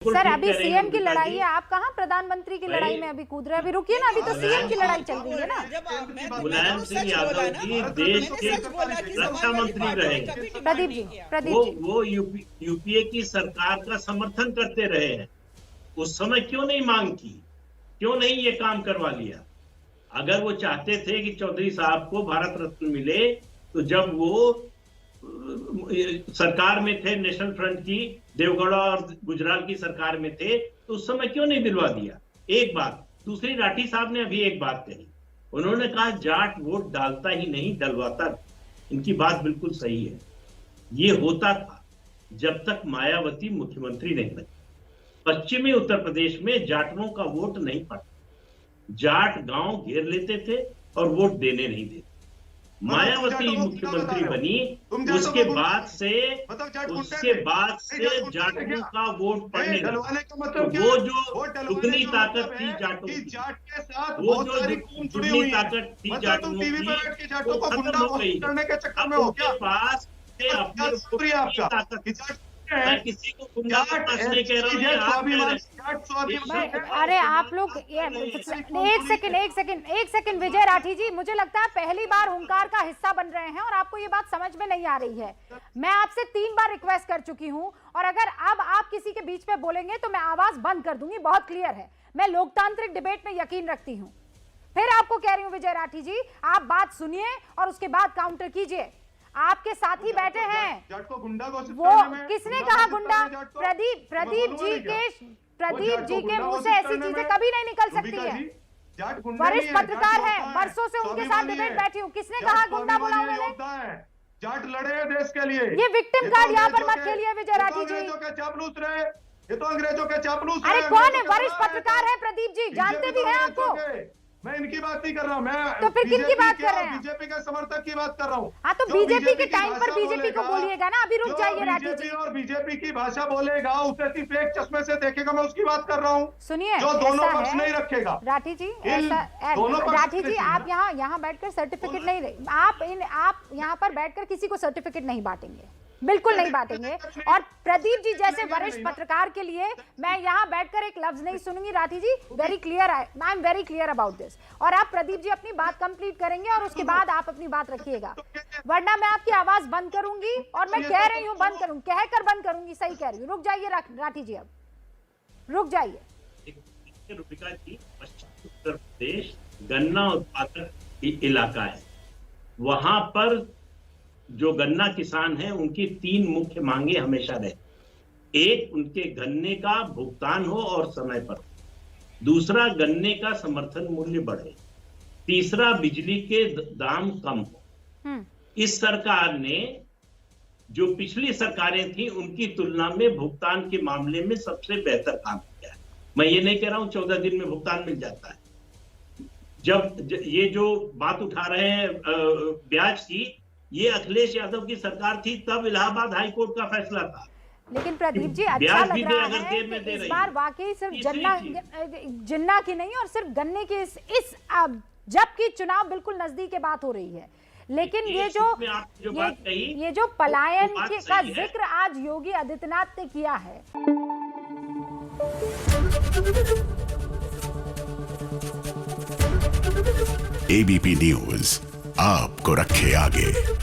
Sir अभी CM की लड़ाई है, आप कहाँ प्रधानमंत्री की लड़ाई में अभी कूद रहे हैं? अभी रुकिए ना, अभी तो सीएम की लड़ाई चल रही है ना। मुलायम सिंह यादव जी देश के रक्षा मंत्री रहे, प्रदीप जी वो यूपीए की सरकार का समर्थन करते रहे हैं। उस समय क्यों नहीं मांग की, क्यों नहीं ये काम करवा लिया? अगर वो चाहते थे कि चौधरी साहब को भारत रत्न मिले, तो जब वो सरकार में थे, नेशनल फ्रंट की, देवगौड़ा और गुजराल की सरकार में थे, तो उस समय क्यों नहीं दिलवा दिया? एक बात। दूसरी, राठी साहब ने अभी एक बात कही, उन्होंने कहा जाट वोट डालता ही नहीं डलवाता। इनकी बात बिल्कुल सही है। ये होता था जब तक मायावती मुख्यमंत्री नहीं बनी। पश्चिमी उत्तर प्रदेश में जाटों का वोट नहीं पड़ा, जाट गांव घेर लेते थे और वोट देने नहीं देते। मायावती मुख्यमंत्री बनी, उसके बाद से जाटों का वोट पड़ने लगा। तो वो जो दुगनी ताकत थी जाटों की, वो जो दुगनी ताकत थी जाटों की, वो खत्म हो गई। अब उनके पास से अपनी ताकत, मैं किसी को गुंडा पास नहीं कह रहा हूँ। अरे आप लोग एक सेकंड विजय राठी जी, मुझे लगता है पहली बार हुंकार का हिस्सा बन रहे हैं और आपको ये बात समझ में नहीं आ रही है। मैं आपसे 3 बार रिक्वेस्ट कर चुकी हूँ और अगर अब आप किसी के बीच में बोलेंगे तो मैं आवाज बंद कर दूंगी। बहुत क्लियर है, मैं लोकतांत्रिक डिबेट में यकीन रखती हूँ। फिर आपको कह रही हूँ विजय राठी जी, आप बात सुनिए और उसके बाद काउंटर कीजिए। आपके साथी बैठे हैं, वो किसने कहा गुंडा? प्रदीप जी के मुंह से ऐसी चीजें कभी नहीं निकल सकती है। वरिष्ठ पत्रकार हैं, बरसों से उनके साथ डिबेट बैठी हूँ। किसने कहा गुंडा बोला उन्होंने? जाट लड़े देश के लिए। ये विक्टिम कार्ड यहाँ पर मत खेलिए विजय राठी जी। चापलूस रहे, ये तो अंग्रेजों के चापलूस। अरे कौन है? वरिष्ठ पत्रकार है प्रदीप जी, जानते भी हैं आपको। मैं इनकी बात नहीं कर रहा हूँ, मैं तो फिर किनकी बात कर रहे हैं? बीजेपी के समर्थक की बात कर रहा हूँ। हाँ तो बीजेपी के टाइम पर बीजेपी को बोलिएगा ना। अभी रुक जाइए राठी जी। और बीजेपी की भाषा बोलेगा, उसे सिर्फ एक चश्मे से देखेगा, मैं उसकी बात कर रहा हूँ। सुनिए, जो दोनों पक्ष नहीं रखेगा राठी जी, राठी जी आप यहाँ बैठकर सर्टिफिकेट नहीं, आप यहाँ पर बैठकर किसी को सर्टिफिकेट नहीं बांटेंगे, बिल्कुल नहीं बांटेंगे। और प्रदीप जी जैसे वरिष्ठ पत्रकार के लिए मैं यहाँ बैठकर एक लफ्ज नहीं सुनूंगी। Rathi ji very clear, I am very clear about this. और आप प्रदीप जी अपनी बात कंप्लीट करेंगे और उसके बाद आप अपनी बात रखिएगा, वरना मैं आपकी आवाज बंद करूंगी। और मैं कह रही हूँ बंद करूंगी, कहकर बंद करूंगी, सही कह रही हूँ। रुक जाइए राठी जी, अब रुक जाइए। रूपिका जी, पश्चिम उत्तर प्रदेश गन्ना उत्पादक इलाका है। वहां पर जो गन्ना किसान हैं, उनकी 3 मुख्य मांगे हमेशा रहती। एक, उनके गन्ने का भुगतान हो और समय पर। दूसरा, गन्ने का समर्थन मूल्य बढ़े। तीसरा, बिजली के दाम कम हो। इस सरकार ने, जो पिछली सरकारें थी उनकी तुलना में भुगतान के मामले में सबसे बेहतर काम किया है। मैं ये नहीं कह रहा हूं 14 दिन में भुगतान मिल जाता है। जब ये जो बात उठा रहे हैं ब्याज की, ये अखिलेश यादव की सरकार थी, तब इलाहाबाद हाई कोर्ट का फैसला था। लेकिन प्रदीप जी अच्छा लग रहा है कि इस बार वाकई सिर्फ जिन्ना की नहीं और सिर्फ गन्ने की इस जबकि चुनाव बिल्कुल नजदीक है बात हो रही है, लेकिन ये जो पलायन का जिक्र आज योगी आदित्यनाथ ने किया है। एबीपी न्यूज आपको रखे आगे।